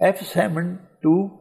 F72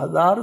1000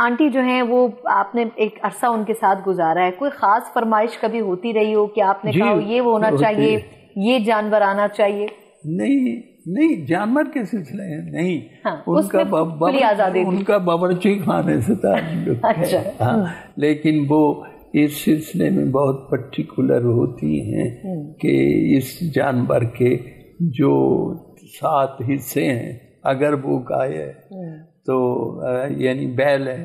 aunty جو ہیں وہ آپ نے ایک عرصہ ان کے ساتھ گزارا ہے, کوئی خاص فرمائش کبھی ہوتی رہی ہو کہ آپ نے کہا یہ ہونا چاہیے, یہ جانور آنا چاہیے؟ نہیں, جانور کے سلسلے نہیں, ان کا باورچی خانے سے تعلق ہے, لیکن وہ اس سلسلے میں بہت پرٹیکولر ہوتی ہیں کہ اس جانور کے جو 7 حصے ہیں, اگر وہ گائے ہے تو یعنی بیل ہے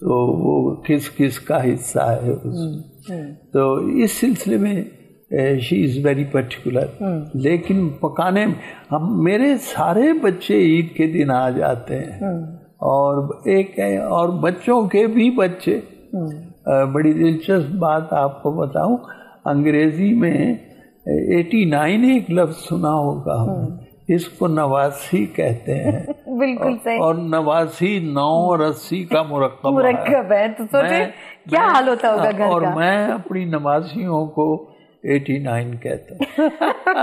تو وہ کس کس کا حصہ ہے اس, تو اس سلسلے میں شی از ویری پرٹیکولر. لیکن پکانے میرے سارے بچے عید کے دن آ جاتے ہیں, اور بچوں کے بھی بچے. بڑی دلچسپ بات آپ کو بتاؤں, انگریزی میں 89 ایک لفظ سنا ہوگا, اس کو نواسی کہتے ہیں. بالکل صحیح. اور نواسی 9 اور 80 کا مرکب ہے, تو سوچیں کیا حال ہوتا ہوگا گھر کا. اور میں اپنی نواسیوں کو 89 کہتا ہوں.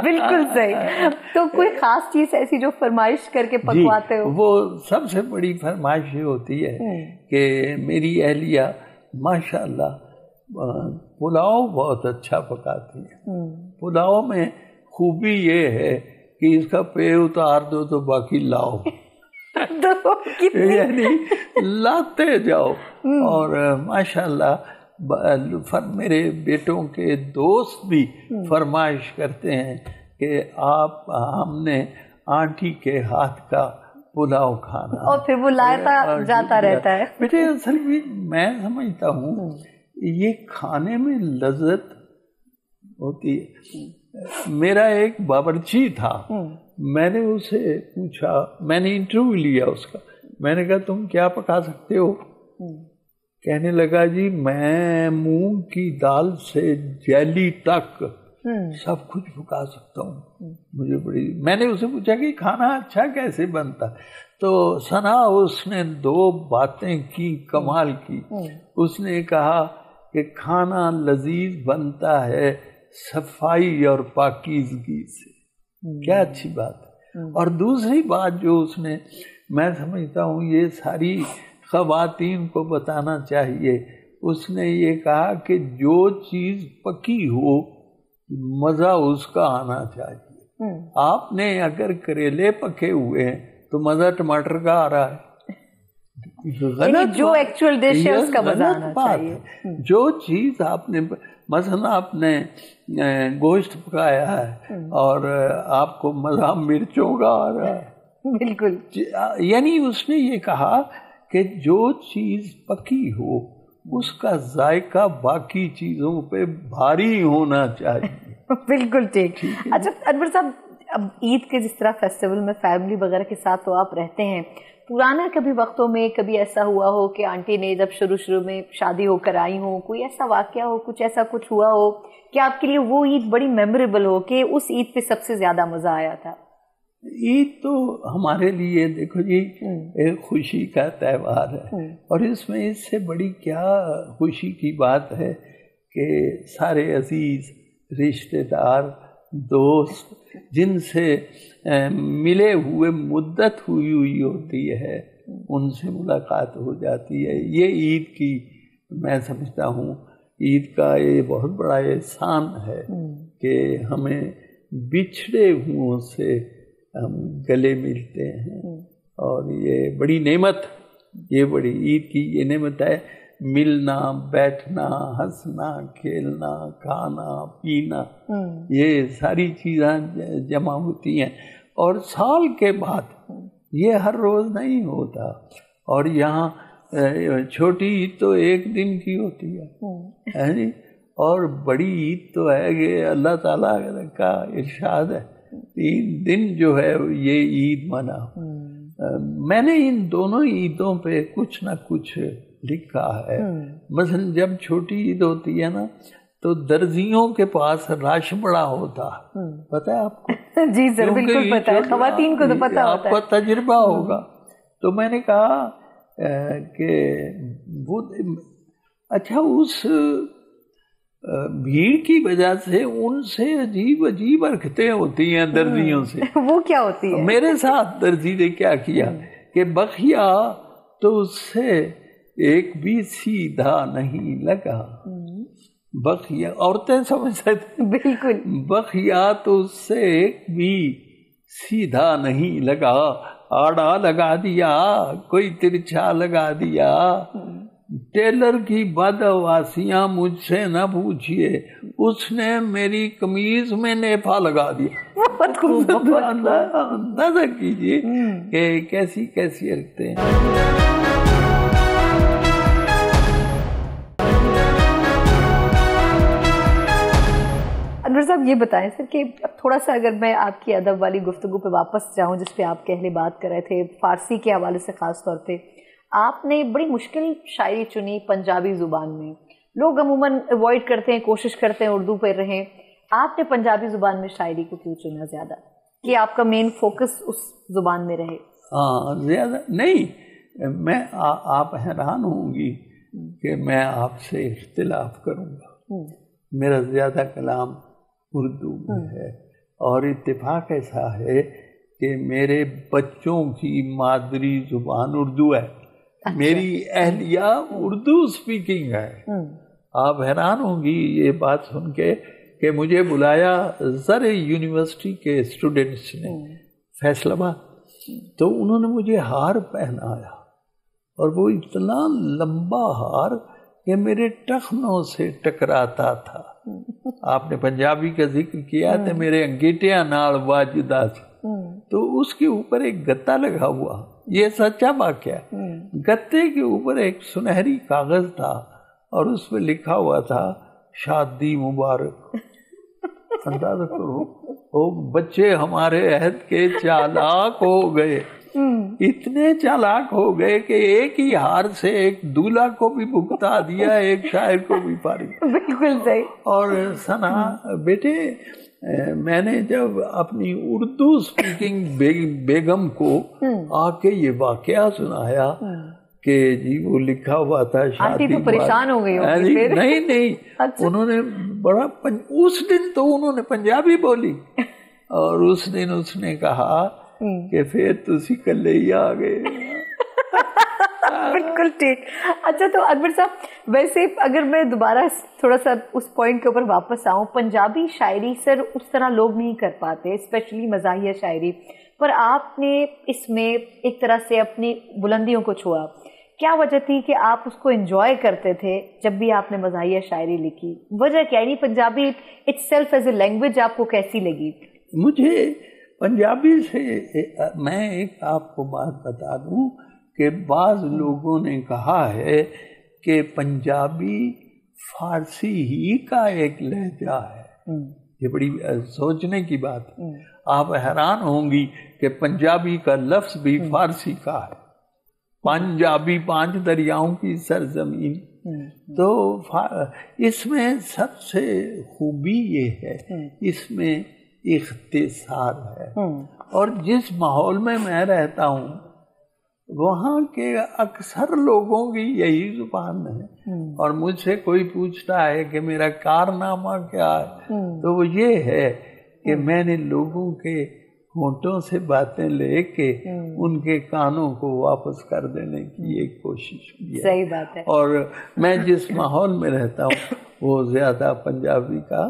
بالکل صحیح. تو کوئی خاص چیز ایسی جو فرمائش کر کے پکواتے ہو؟ وہ سب سے بڑی فرمائش یہ ہوتی ہے کہ میری اہلیہ ماشاءاللہ پلاؤ بہت اچھا پکاتی ہے. پلاؤ میں خوبی یہ ہے کہ اس کا پے اتار دو تو باقی لاؤ, یعنی لاتے جاؤ. اور ماشاءاللہ میرے بیٹوں کے دوست بھی فرمائش کرتے ہیں کہ ہم نے آنٹی کے ہاتھ کا پلاؤ کھانا, اور پھر وہ لاتا جاتا رہتا ہے. بیٹے اصل میں سمجھتا ہوں یہ کھانے میں لذت ہوتی ہے. میرا ایک باورچی تھا, میں نے اسے پوچھا, میں نے انٹرویو لیا اس کا, میں نے کہا تم کیا پکا سکتے ہو؟ کہنے لگا جی میں مونگ کی دال سے جیلی تک سب کچھ پکا سکتا ہوں. میں نے اسے پوچھا کہ کھانا اچھا کیسے بنتا, تو ثنا اس نے 2 باتیں کی کمال کی. اس نے کہا کہ کھانا لذیذ بنتا ہے صفائی اور پاکیزگی سے. کیا اچھی بات ہے. اور دوسری بات جو اس نے, میں سمجھتا ہوں یہ ساری خواتین کو بتانا چاہیے, اس نے یہ کہا کہ جو چیز پکی ہو مزہ اس کا آنا چاہیے. آپ نے اگر کریلے پکے ہوئے ہیں تو مزہ ٹماٹر کا آ رہا ہے. غلط, جو ایکچوئل ڈش ہے اس کا مزہ آنا چاہیے. جو چیز آپ نے مثلا آپ نے گوشت پکایا ہے اور آپ کو مزہ مرچوں کا آ رہا ہے. بالکل. یعنی اس نے یہ کہا کہ جو چیز پکی ہو اس کا ذائقہ باقی چیزوں پہ بھاری ہونا چاہیے. بالکل ٹھیک. اچھا انور صاحب, اب عید کے جس طرح فیسٹیول میں فیملی وغیرہ کے ساتھ تو آپ رہتے ہیں, پرانا کبھی وقتوں میں کبھی ایسا ہوا ہو کہ آنٹی نے جب شروع میں شادی ہو کر آئی ہوں, کوئی ایسا واقعہ ہو, کچھ ایسا کچھ ہوا ہو کہ آپ کے لیے وہ عید بڑی میموریبل ہو کہ اس عید پہ سب سے زیادہ مزہ آیا تھا؟ عید تو ہمارے لیے دیکھو جی ایک خوشی کا تہوار ہے, اور اس میں اس سے بڑی کیا خوشی کی بات ہے کہ سارے عزیز رشتہ دار دوست جن سے ملے ہوئے مدت ہوئی ہوتی ہے ان سے ملاقات ہو جاتی ہے. یہ عید کی میں سمجھتا ہوں عید کا یہ بہت بڑا احسان ہے کہ ہمیں بچھڑے ہوں سے ہم گلے ملتے ہیں, اور یہ بڑی نعمت, یہ بڑی عید کی یہ نعمت ہے. ملنا, بیٹھنا, ہنسنا, کھیلنا, کھانا پینا, یہ ساری چیزیں جمع ہوتی ہیں. اور سال کے بعد یہ ہر روز نہیں ہوتا, اور یہاں چھوٹی عید تو 1 دن کی ہوتی ہے, اور بڑی عید تو ہے کہ اللہ تعالیٰ کا ارشاد ہے 3 دن جو ہے یہ عید منا. میں نے ان دونوں عیدوں پہ کچھ نہ کچھ لکھا ہے. مثلا جب چھوٹی عید ہوتی ہے نا تو درزیوں کے پاس رش بڑا ہوتا, پتہ ہے آپ کو؟ جی سر بالکل پتہ ہے, خواتین کو تو پتہ ہوتا ہے, آپ کا تجربہ ہوگا. تو میں نے کہا کہ وہ اچھا اس بھیڑ کی وجہ سے ان سے عجیب عجیب حرکتیں ہوتی ہیں درزیوں سے. وہ کیا ہوتی ہے؟ میرے ساتھ درزی نے کیا کیا کہ بخیا تو اس سے ایک بھی سیدھا نہیں لگا. بخیا عورتیں سمجھ سکتے بالکل. بخیا تو اس سے ایک بھی سیدھا نہیں لگا, آڑا لگا دیا کوئی ترچھا لگا دیا. ٹیلر کی بدحواسیاں مجھ سے نہ پوچھئے, اس نے میری قمیض میں نیفا لگا دیا. اندازہ کیجیے کہ کیسی کیسی حرکتیں ہیں. انور صاحب یہ بتائیں سر کہ تھوڑا سا اگر میں آپ کی ادب والی گفتگو پہ واپس جاؤں جس پہ آپ پہلے بات کر رہے تھے فارسی کے حوالے سے, خاص طور پہ آپ نے بڑی مشکل شاعری چنی پنجابی زبان میں. لوگ عموماً اوائڈ کرتے ہیں, کوشش کرتے ہیں اردو پہ رہیں, آپ نے پنجابی زبان میں شاعری کو کیوں چنا زیادہ کہ آپ کا مین فوکس اس زبان میں رہے؟ زیادہ نہیں, میں آپ حیران ہوں گی کہ میں آپ سے اختلاف کروں گا. میرا زیادہ کلام اردو میں ہے اور اتفاق ایسا ہے کہ میرے بچوں کی مادری زبان اردو ہے. میری اہلیہ اردو اسپیکنگ ہے. آپ حیران ہوں گی یہ بات سن کے کہ مجھے بلایا زر یونیورسٹی کے اسٹوڈنٹس نے فیصل آباد, تو انہوں نے مجھے ہار پہنایا اور وہ اتنا لمبا ہار کہ میرے ٹخنوں سے ٹکراتا تھا. آپ نے پنجابی کا ذکر کیا تھا, میرے انگیٹیاں نال واجدہ سے, تو اس کے اوپر ایک گتا لگا ہوا, یہ سچا واقعہ. گتے کے اوپر ایک سنہری کاغذ تھا اور اس پہ لکھا ہوا تھا شادی مبارک. اندازہ کرو وہ بچے ہمارے عہد کے چالاک ہو گئے, اتنے چالاک ہو گئے کہ ایک ہی ہار سے ایک دولہا کو بھی بھگتا دیا, ایک شاعر کو بھی فارغ. بالکل صحیح. اور ثنا بیٹے, میں نے جب اپنی اردو اسپیکنگ بیگم کو آ کے یہ واقعہ سنایا کہ جی وہ لکھا ہوا تھا شادی, تو پریشان ہو گئی ہوگی. نہیں انہوں نے بڑا اس دن تو انہوں نے پنجابی بولی اور اس دن اس نے کہا کہ پھر تسی کلے ہی آ گئے. بالکل ٹھیک. اچھا تو اکبر صاحب ویسے اگر میں دوبارہ تھوڑا سا اس پوائنٹ کے اوپر واپس آؤں, پنجابی شاعری سر اس طرح لوگ نہیں کر پاتے, اسپیشلی مزاحیہ شاعری, پر آپ نے اس میں ایک طرح سے اپنی بلندیوں کو چھوا. کیا وجہ تھی کہ آپ اس کو انجوائے کرتے تھے جب بھی آپ نے مزاحیہ شاعری لکھی؟ وجہ کیا, یعنی Punjabi it self as a language آپ کو کیسی لگی؟ مجھے پنجابی سے میں ایک آپ کو بات بتا دوں کہ بعض لوگوں نے کہا ہے کہ پنجابی فارسی ہی کا ایک لہجہ ہے. یہ بڑی سوچنے کی بات ہے. آپ حیران ہوں گی کہ پنجابی کا لفظ بھی فارسی کا ہے. پنجابی 5 دریاؤں کی سرزمین. تو اس میں سب سے خوبی یہ ہے, اس میں اختصار ہے. اور جس ماحول میں رہتا ہوں وہاں کے اکثر لوگوں کی یہی زبان ہے, اور مجھ سے کوئی پوچھتا ہے کہ میرا کارنامہ کیا ہے, تو وہ یہ ہے کہ میں نے لوگوں کے ہونٹوں سے باتیں لے کے ان کے کانوں کو واپس کر دینے کی ایک کوشش کی ہے. صحیح بات ہے. اور میں جس ماحول میں رہتا ہوں وہ زیادہ پنجابی کا.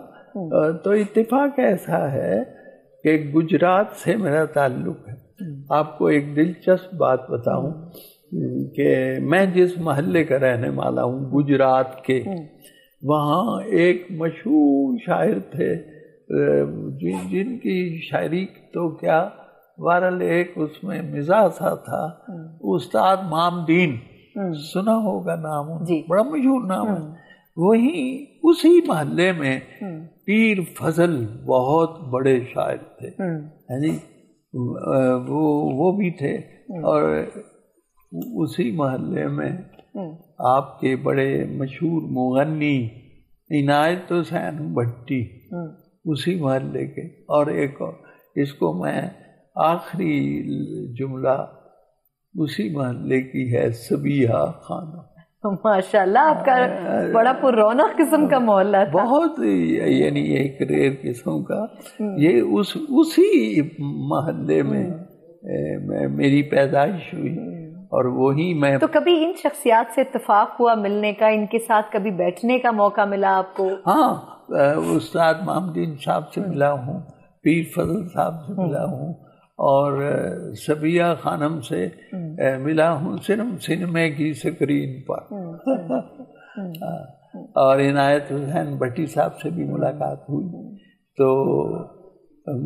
تو اتفاق ایسا ہے کہ گجرات سے میرا تعلق ہے. آپ کو ایک دلچسپ بات بتاؤں کہ میں جس محلے کا رہنے والا ہوں گجرات کے, وہاں ایک مشہور شاعر تھے جن کی شاعری تو کیا بہرحال ایک اس میں مزاح سا تھا, استاد مامدین, سنا ہوگا نام, بڑا مشہور نام ہے. وہی اسی محلے میں پیر فضل بہت بڑے شاعر تھے, یعنی وہ بھی تھے. اور اسی محلے میں آپ کے بڑے مشہور مغنی عنایت حسین بھٹی اسی محلے کے. اور ایک اس کو میں آخری جملہ اسی محلے کی ہے صبیحہ خانم. ماشاءاللہ آپ کا بڑا پر رونق قسم کا محلہ تھا. بہت, یعنی ایک ریئر قسم کا. یہ اسی محلے میں میری پیدائش ہوئی اور وہی میں. تو کبھی ان شخصیات سے اتفاق ہوا ملنے کا, ان کے ساتھ کبھی بیٹھنے کا موقع ملا آپ کو؟ ہاں, استاد محمدین صاحب سے ملا ہوں, پیر فضل صاحب سے ملا ہوں, اور صبیہ خانم سے ملا ہوں صرف سنیما کی سکرین پر, اور عنایت حسین بھٹی صاحب سے بھی ملاقات ہوئی. تو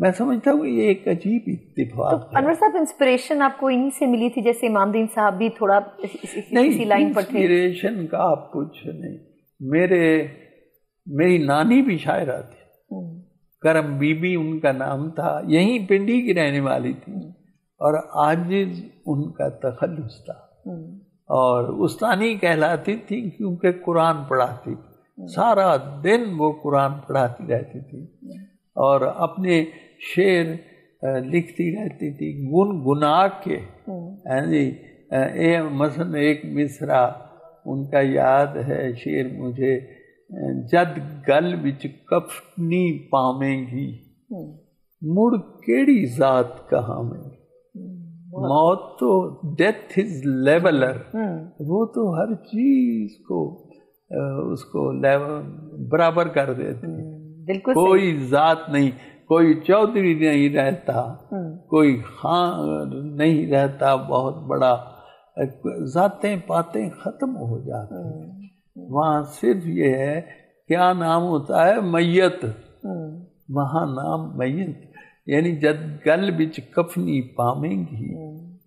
میں سمجھتا ہوں یہ ایک عجیب اتفاق ہے. انور صاحب, انسپریشن آپ کو انہی سے ملی تھی جیسے امام دین صاحب بھی تھوڑا اسی لائن پر تھے؟ انسپریشن کا آپ کچھ نہیں. میری نانی بھی شاعرہ تھی, کرم بی بی ان کا نام تھا, یہیں پنڈی کی رہنے والی تھی, اور عاجز ان کا تخلص تھا, اور استانی کہلاتی تھی کیونکہ قرآن پڑھاتی, سارا دن وہ قرآن پڑھاتی رہتی تھی, اور اپنے شعر لکھتی رہتی تھی گنگنا کے. مثلا ایک مصرع ان کا یاد ہے شعر مجھے, جد گل وچ کفنی پاویں گی مڑ کیڑی ذات کہاں میں, موت تو ڈیتھ از لیولر, وہ تو ہر چیز کو اس کو برابر کر دیتی, کوئی ذات نہیں, کوئی چودھری نہیں رہتا, کوئی خان نہیں رہتا بہت بڑا, ذاتیں پاتیں ختم ہو جاتی ہیں. وہاں صرف یہ ہے کیا نام ہوتا ہے, میت, وہاں نام میت, یعنی جد گل بچ کفنی پامیں گی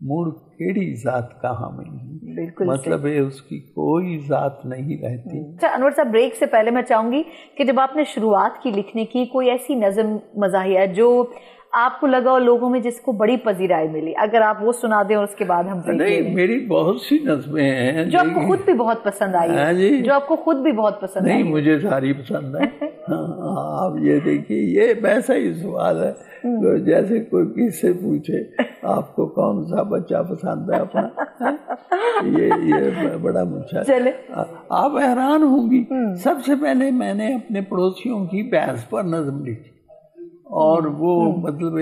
مڑ کیڑی ذات کہاں میں گی, مطلب ہے اس کی کوئی ذات نہیں رہتی. اچھا انور صاحب, بریک سے پہلے میں چاہوں گی کہ جب آپ نے شروعات کی لکھنے کی, کوئی ایسی نظم مزاحیہ جو آپ کو لگا اور لوگوں میں جس کو بڑی پذیرائی ملی, اگر آپ وہ سنا دیں اور اس کے بعد ہم نہیں, میری بہت سی نظمیں ہیں جو آپ کو خود بھی بہت پسند آئی, جو آپ کو خود بھی بہت پسند آئی. نہیں, مجھے ساری پسند ہے. آپ یہ دیکھیے, یہ ویسا ہی سوال ہے جیسے کوئی کس سے پوچھے آپ کو کون سا بچہ پسند ہے اپنا, یہ بڑا مچھا. آپ حیران ہوں گی, سب سے پہلے میں نے اپنے پڑوسیوں کی بحث پر نظم لکھی, اور وہ مطلب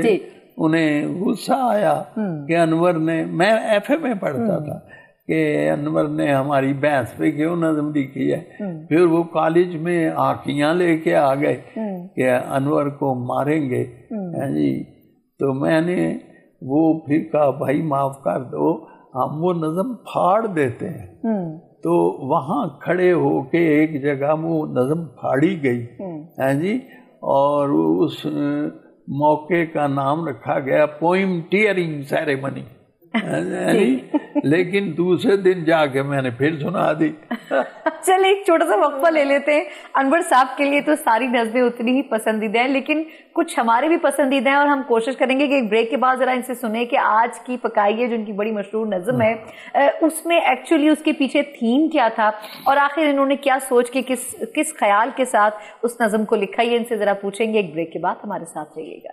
انہیں غصہ آیا کہ انور نے, میں ایف اے میں پڑھتا تھا, کہ انور نے ہماری بحث پہ کیوں نظم لکھی ہے. پھر وہ کالج میں آکیاں لے کے آ گئے کہ انور کو ماریں گے جی. تو میں نے وہ پھر کہا بھائی معاف کر دو, ہم وہ نظم پھاڑ دیتے ہیں. تو وہاں کھڑے ہو کے ایک جگہ وہ نظم پھاڑی گئی جی, اور اس موقع کا نام رکھا گیا پوئم ٹیئرنگ سیریمنی. لیکن دوسرے دن جا کے میں نے پھر سنا دی. چلے ایک چھوٹا سا وقفہ لے لیتے ہیں. انور صاحب کے لیے تو ساری نظمیں اتنی ہی پسندیدہ ہیں, لیکن کچھ ہمارے بھی پسندیدہ ہیں, اور ہم کوشش کریں گے کہ ایک بریک کے بعد ذرا ان سے سنیں کہ آج کی پکائی ہے جو ان کی بڑی مشہور نظم ہے, اس میں ایکچولی اس کے پیچھے تھیم کیا تھا, اور آخر انہوں نے کیا سوچ کے کس خیال کے ساتھ اس نظم کو لکھا, یہ ان سے ذرا پوچھیں گے. ایک بریک کے بعد ہمارے ساتھ رہیے گا.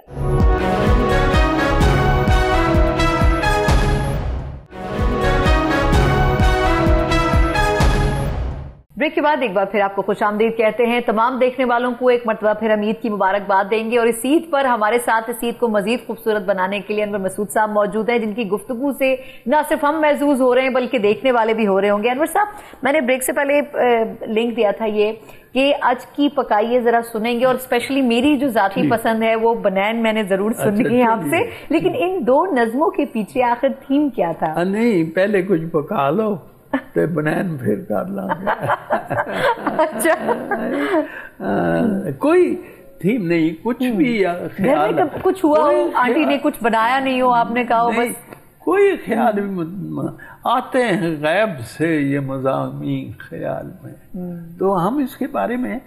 بریک کے بعد ایک بار پھر آپ کو خوش آمدید کہتے ہیں. تمام دیکھنے والوں کو ایک مرتبہ پھر ہم عید کی مبارکباد دیں گے, اور اس عید پر ہمارے ساتھ اس عید کو مزید خوبصورت بنانے کے لیے انور مسعود صاحب موجود ہیں, جن کی گفتگو سے نہ صرف ہم محظوظ ہو رہے ہیں بلکہ دیکھنے والے بھی ہو رہے ہوں گے. انور صاحب, میں نے بریک سے پہلے لنک دیا تھا یہ کہ آج کی پکائیے ذرا سنیں گے, اور اسپیشلی میری جو ذاتی پسند ہے وہ بنین میں نے ضرور سنی ہے آپ سے, لیکن ان دو نظموں کے پیچھے آخر تھیم کیا تھا؟ نہیں, پہلے کچھ پکا لو تو بنین پھر کر لوں گے. کوئی تھیم نہیں, کچھ بھی خیال کچھ ہوا ہو, آنٹی نے کچھ بنایا نہیں ہو, آپ نے کہا ہو بس کوئی خیال بھی آتے ہیں غیب سے یہ مضامین خیال میں, تو ہم اس کے بارے میں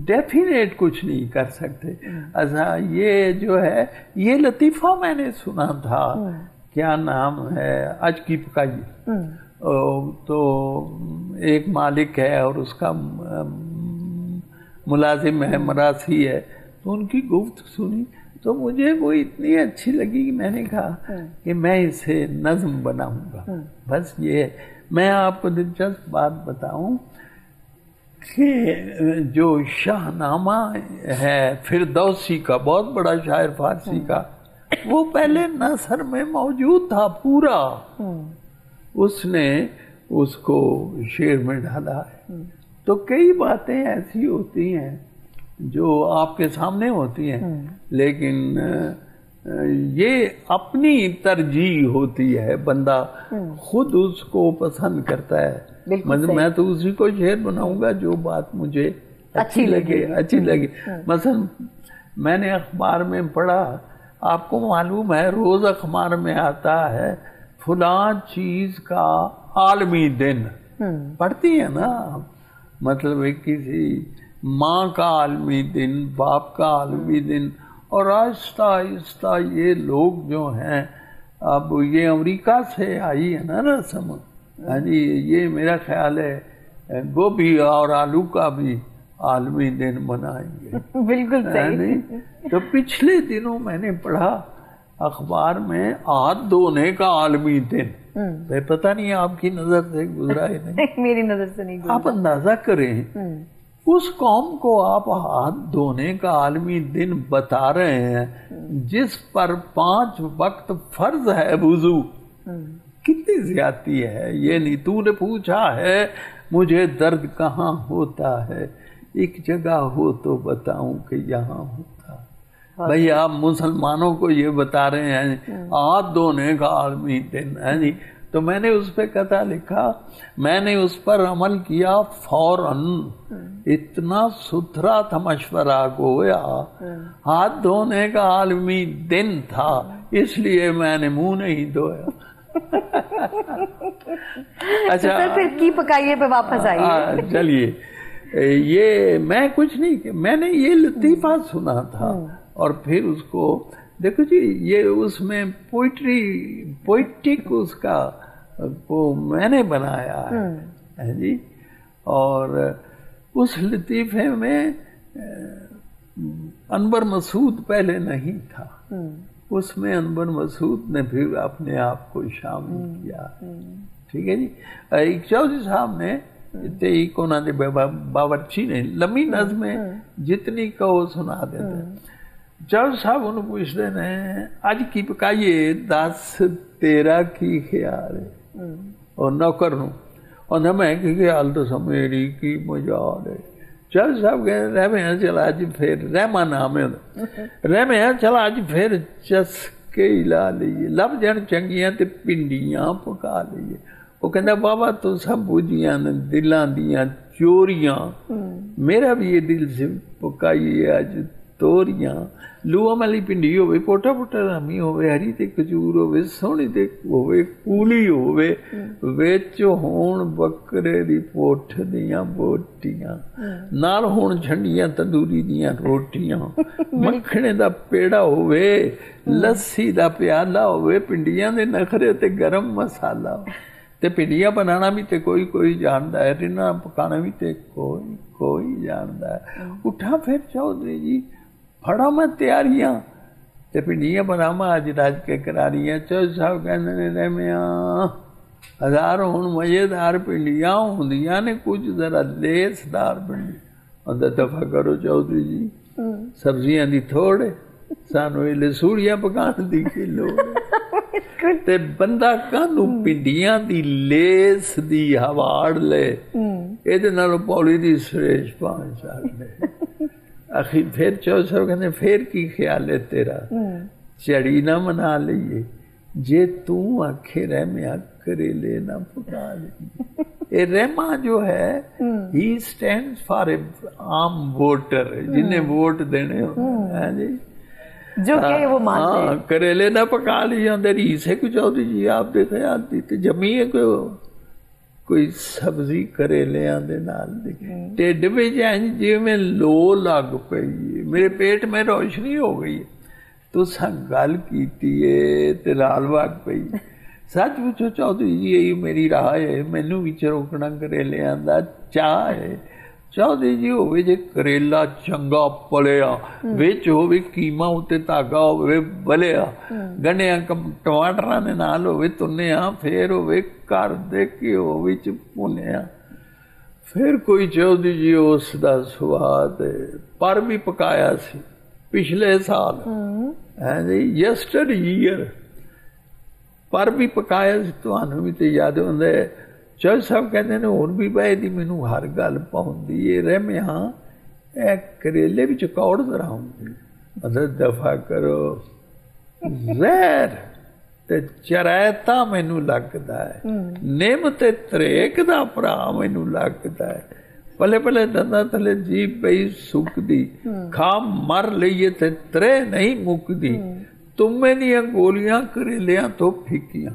ڈیفینیٹ کچھ نہیں کر سکتے. اچھا, یہ جو ہے یہ لطیفہ میں نے سنا تھا, کیا نام ہے, آج کی پکائی. تو ایک مالک ہے اور اس کا ملازم ہے, مراسی ہے, تو ان کی گفت سنی تو مجھے وہ اتنی اچھی لگی کہ میں نے کہا کہ میں اسے نظم بناؤں گا. بس یہ میں آپ کو دلچسپ بات بتاؤں کہ جو شاہ نامہ ہے فردوسی کا, بہت بڑا شاعر فارسی کا, وہ پہلے نثر میں موجود تھا پورا, اس نے اس کو شعر میں ڈالا ہے. تو کئی باتیں ایسی ہوتی ہیں جو آپ کے سامنے ہوتی ہیں، لیکن یہ اپنی ترجیح ہوتی ہے، بندہ خود اس کو پسند کرتا ہے. میں تو اسی کو شعر بناؤں گا جو بات مجھے اچھی لگے. مثلا میں نے اخبار میں پڑھا، آپ کو معلوم ہے روز اخبار میں آتا ہے فلاں چیز کا عالمی دن، پڑھتی ہے نا، مطلب کسی ماں کا عالمی دن، باپ کا عالمی دن. اور آہستہ آہستہ یہ لوگ جو ہیں، اب یہ امریکہ سے آئی ہے نا رسم، ہاں جی، یہ میرا خیال ہے گوبھی اور آلو کا بھی عالمی دن منائیں گے. بالکل صحیح. تو پچھلے دنوں میں نے پڑھا اخبار میں ہاتھ دھونے کا عالمی دن. پتہ نہیں آپ کی نظر سے گزرا ہے نہیں؟ میری نظر سے نہیں گزرا. آپ اندازہ کریں اس قوم کو آپ ہاتھ دھونے کا عالمی دن بتا رہے ہیں جس پر 5 وقت فرض ہے وضو. کتنی زیادتی ہے. یہ نہیں تو نے پوچھا ہے مجھے درد کہاں ہوتا ہے، ایک جگہ ہو تو بتاؤں کہ یہاں ہوتا. بھئی آپ مسلمانوں کو یہ بتا رہے ہیں ہاتھ دھونے کا عالمی دن ہے جی. تو میں نے اس پہ قطعہ لکھا، میں نے اس پر عمل کیا فوراً. اتنا ستھرا تھا مشورہ، گویا ہاتھ دھونے کا عالمی دن تھا اس لیے میں نے منہ نہیں دھویا. اچھا پھر کی پکائیے پہ واپس آئیے. چلیے، یہ میں کچھ نہیں، میں نے یہ لطیفہ سنا تھا اور پھر اس کو دیکھو جی، یہ اس میں پوئٹک اس کا کو میں نے بنایا ہے جی. اور اس لطیفے میں انور مسعود پہلے نہیں تھا، اس میں انور مسعود نے پھر اپنے آپ کو شامل کیا. ٹھیک ہے جی. ایک چودھری صاحب نے باورچی نے لمبی نظمیں جتنی کہو سنا دیتے. چودھری صاحب انہوں پوچھتے ہیں اج کی پکائیے 10 13 کی خیال ہے اور نوکر نو اور میں کی خیال تو سمیری کی مجال ہے. چودھری صاحب کہتے رہے چلا اج پھر رحمہ نام رحمے چلا اج پھر چسکے لا لیے لب جن چنگیاں تے پنڈیاں پکا لیے. وہ کہتا بابا تو سب بوجھیاں دلاں دیاں چوریاں، میرا بھی یہ دل سے پکائیے اج توریاں. لوہا والی پنڈی ہوے پوٹا پوٹا رامی ہوے ہری تے کھجور ہوے سونی تے ہوے کولی ہوے وچ ہون بکرے دی پوٹھ دیاں بوٹیاں نال ہون جھنڈیاں تندوری دیاں روٹیاں مکھنے دا پیڑا ہوے لسی دا پیالہ ہوے پنڈیاں دے نخرے تے گرم مسالہ تے پنڈیاں بنانا بھی تے کوئی جاندا ہے، رنا پکانا بھی تے کوئی جاندا ہے. اٹھا پھر چودھری جی پھڑا میں تیاریاں تے پنڈیاں بناواں اج راج کے کراریاں. چودھری صاحب کہندے نے رحمیاں ہزار ہون مزیدار پنڈیاں ہوندیاں نے کچھ ذرا لیس دار پنڈی. اندر دفع کرو چودھری جی، سبزیاں دی تھوڑے سانو یہ لسوڑیاں پکان دی کی لوڑ تے بندہ کانو پنڈیاں دی لیس دی ہواڑ لے ایدے نالو پولی دی سریش پانچ سال لے. آخر پھر چودھری صاحب کہنے پھر کی خیال ہے تیرا چڑی نہ منا لئیے جے تو آنکھیں رحمیاں کریلے نہ پکا لئیے. یہ رحمہ جو ہے he stands for a عام ووٹر جنہیں ووٹ دینے ہوتے ہیں جی، جو کہ وہ مانتے ہیں. کریلے نہ پکا لیے اندر ہی سے کچھ چودھری جی آپ دے خیال دیتے جمی ہے کوئی سبزی کریلیاں دے نال دی ٹیڈ میں جائیں جی میں لو لگ پئی میرے پیٹ میں روشنی ہو گئی تو سن گل کیتی ہے تے رال واگ پئی. سچ پوچھو چودھری جی یہی میری راہ ہے، مینوں وچ روکنا کریلیاں دا چاہ ہے. چودھری جی ہوئے جے کریلا چنگا پلیا وچ ہوئے کیما اتے تاگا ہوئے بلیا گنڈیاں ٹماٹراں دے نال ہوئے تنیا پھر ہوئے کر دے کے ہوئے چپونیا. پھر کوئی چودھری جی اس دا سواد پر بھی پکایا سی پچھلے سال یسٹر ایئر ਪਰ ਵੀ ਪਕਾਇਆ ਸੀ, ਤੁਹਾਨੂੰ ਵੀ ਤੇ ਯਾਦ ਹੁੰਦਾ ਹੈ। ਚੌਧਰੀ ਸਾਹਿਬ ਕਹਿੰਦੇ ਨੇ ਹੁਣ ਵੀ ਬਈ ਦੀ ਮੈਨੂੰ ਹਰ ਗੱਲ ਪਾਉਂਦੀ ਹੈ, ਰਹਿਮਿਆ ਇਹ ਕਰੇਲੇ ਵਿੱਚ ਕੌੜ ਜ਼ਰਾ ਹੁੰਦੀ, ਮਤਲਬ ਦਫਾ ਕਰੋ ਜ਼ਹਿਰ ਤੇ ਚਰੈਤਾ ਮੈਨੂੰ ਲੱਗਦਾ ਹੈ, ਨਿੰਮ ਤੇ ਤਰੇਕ ਦਾ ਭਰਾ ਮੈਨੂੰ ਲੱਗਦਾ ਹੈ, ਪਲੇ ਪਲੇ ਦੰਦਾਂ ਥੱਲੇ ਜੀਭ ਪਈ ਸੁੱਕਦੀ, ਖਾ ਮਰ ਲਈਏ ਤੇ ਤਰੇ ਨਹੀਂ ਮੁੱਕਦੀ, ਤੁਮੇ ਦੀਆਂ ਗੋਲੀਆਂ ਕਰੇਲਿਆਂ ਤੋਂ ਫੀਕੀਆਂ।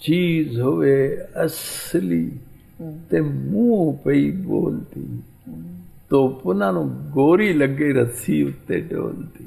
ਚੀਜ਼ ਹੋਵੇ ਅਸਲੀ ਤੇ ਮੂੰਹ ਪਈ ਬੋਲਦੀ, ਧੁੱਪਾਂ ਨੂੰ ਗੋਰੀ ਲੱਗੇ ਰੱਸੀ ਉੱਤੇ ਡੋਲਦੀ।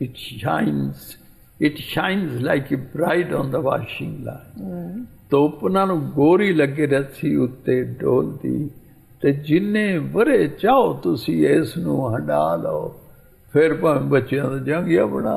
it shines like a bride on the washing line। ਧੁੱਪਾਂ ਨੂੰ ਗੋਰੀ ਲੱਗੇ ਰੱਸੀ ਉੱਤੇ ਡੋਲਦੀ ਤੇ ਜਿੰਨੇ ਵਰੇ ਚਾਹੋ ਤੁਸੀਂ ਇਸ ਨੂੰ ਹੰਡਾ ਲਓ, ਫਿਰ ਭਾਵੇਂ ਬੱਚਿਆਂ ਦਾ ਜੰਗੀਆ ਬਣਾ।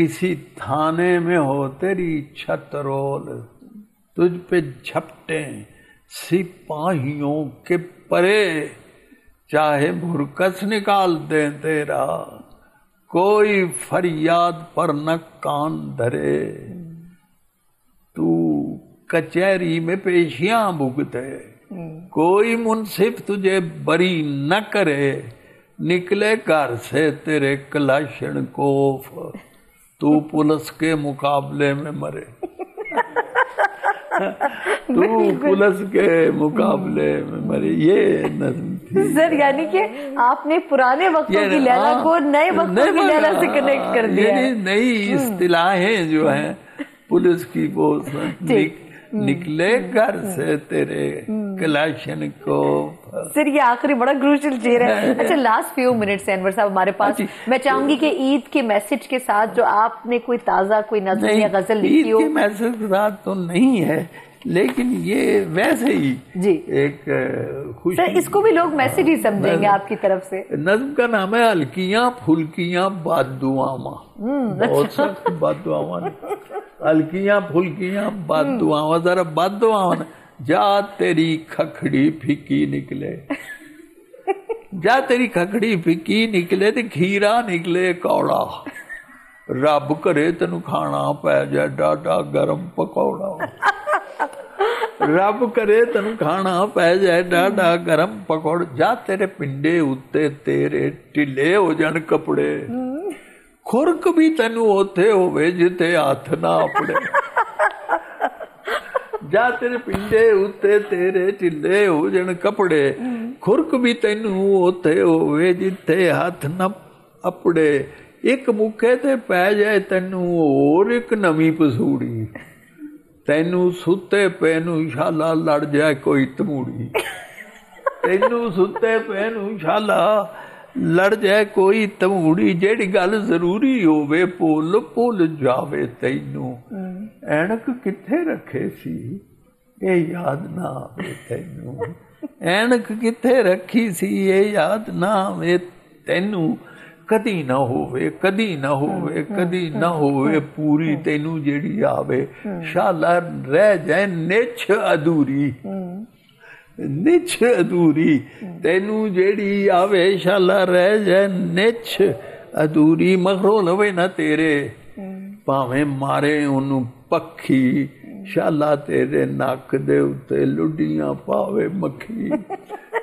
کسی تھانے میں ہو تیری چھت رول، تجھ پہ جھپٹیں سپاہیوں کے پرے، چاہے بھرکس نکال دیں تیرا، کوئی فریاد پر نہ کان دھرے، تو کچہری میں پیشیاں بھگتے، کوئی منصف تجھے بری نہ کرے، نکلے گھر سے تیرے کلاشن کوف، تو پولیس کے مقابلے میں مرے، تو پولیس کے مقابلے میں مرے. یہ نظم تھی سر. یعنی کہ آپ نے پرانے وقتوں کی لیلا کو نئے وقتوں کی لیلا سے کنیکٹ کر دیا ہے. نئی اصطلاحیں جو ہیں پولیس کی وہ نکلے گھر سے تیرے کلاشن کو. سر یہ آخری بڑا کروشل شعر ہے. اچھا لاسٹ فیو منٹس ہیں انور صاحب ہمارے پاس. میں چاہوں گی کہ عید کے میسج کے ساتھ جو آپ نے کوئی تازہ کوئی نظم یا غزل لکھی ہو. عید کے میسج کے ساتھ تو نہیں ہے لیکن یہ ویسے ہی جی ایک خوشی. سر اس کو بھی لوگ میسج ہی سمجھیں گے آپ کی طرف سے. نظم کا نام ہے ہلکیاں پھلکیاں باددعاواں. بہت سخت باددعاواں، ہلکیاں پھلکیاں باددعاواں. ذرا باددعاواں. جا تیری کھکھڑی پھیکی نکلے، جا تیری کھکھڑی پھیکی نکلے تے کھیرا نکلے کوڑا، رب کرے تینوں کھانا پੈ جائے ڈاڈا گرم پکوڑا. رب کرے تینوں کھانا پੈ جائے ڈاڈا گرم پکوڑ. جا تیرے پنڈے اتے تیرے ٹھلے ہو جان کپڑے، خرک بھی تینوں اوتھے ہوے جتے ہاتھ نہ اپڑے. جا تیرے پنڈے اتے تیرے ٹھلے ہو جان کپڑے، خرک بھی تینوں اوتھے ہوے جتے ہاتھ نہ اپڑے. ایک مکھے تے پੈ جائے تینوں اور ایک نویں پسوڑی، تینوں ستے پے نوں شالا لڑ جائے کوئی تموڑی. تینوں ستے پے نوں شالا لڑ جائے کوئی تموڑی. جیڑی گل ضروری ہووے بھول جاوے تینوں، اینک کتھے رکھے سی اے یاد نہ آوے تینوں. اینک کتھے رکھی سی اے یاد نہ آوے تینوں. کدی نہ ہووے کدی نہ ہووے کدی نہ ہووے پوری، تینوں جیڑی آوے شالا رہ جائے نچھ ادھوری. نچھ ادھوری تینوں جیڑی آوے شالا رہ جائے نچھ ادھوری. مغرول ہوئے نہ تیرے پاویں مارے انہوں پکھی، شالا تیرے نک دے اتے لڈیاں پاوے مکھی.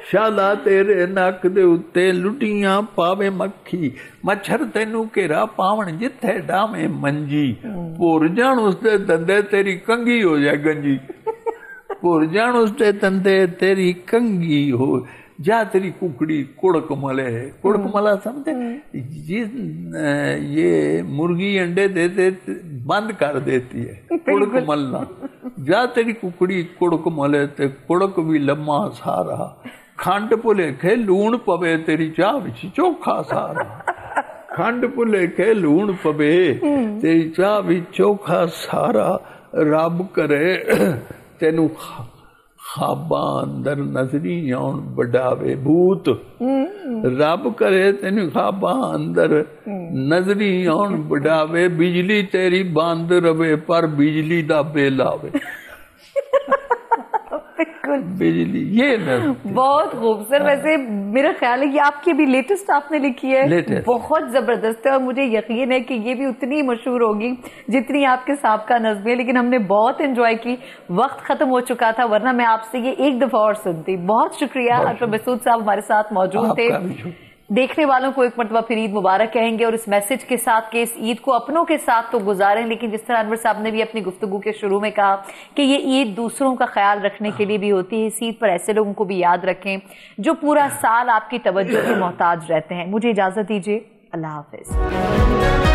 شالا تیرے نک دے اتے لڈیاں پاوے مکھی. مچھر تینوں گھیرا پاون جتھے ڈاویں منجی، پور جان اس دے دندے تیری کنگھی ہو جائے گنجی. پور جان اس دے دندے تیری کنگھی ہو. جا تیری ککڑی کڑک ملے. کڑک ملا سمجھتے یہ مرغی انڈے دیتے بند کر دیتی ہے کڑک ملنا. جا تیری ککڑی کڑک ملے تے کڑک بھی لمحہ سارا. کھنڈ بھلے لون پوے تیری چاہ وچ چوکھا سارا. کھنڈ بھلے لون پوے تیری چاہ وچ چوکھا سارا. رب کرے تینوں خواباں اندر نظری آن بڑھاوے بھوت. رب کرے تینوں خواباں اندر نظری آن بڑھاوے. بجلی تیری بند رہے پر بجلی دا بل آوے. بجلی یہ بہت خوب. سر ویسے میرا خیال ہے یہ آپ کی ابھی لیٹسٹ آپ نے لکھی ہے، بہت زبردست ہے اور مجھے یقین ہے کہ یہ بھی اتنی مشہور ہوگی جتنی آپ کے سابقہ نظمیں. لیکن ہم نے بہت انجوائے کی. وقت ختم ہو چکا تھا ورنہ میں آپ سے یہ ایک دفعہ اور سنتی. بہت شکریہ. اشرف مسعود صاحب ہمارے ساتھ موجود تھے. دیکھنے والوں کو ایک مرتبہ پھر عید مبارک کہیں گے اور اس میسج کے ساتھ کہ اس عید کو اپنوں کے ساتھ تو گزاریں، لیکن جس طرح انور صاحب نے بھی اپنی گفتگو کے شروع میں کہا کہ یہ عید دوسروں کا خیال رکھنے کے لیے بھی ہوتی ہے. اس عید پر ایسے لوگوں کو بھی یاد رکھیں جو پورا سال آپ کی توجہ کے محتاج رہتے ہیں. مجھے اجازت دیجیے. اللہ حافظ.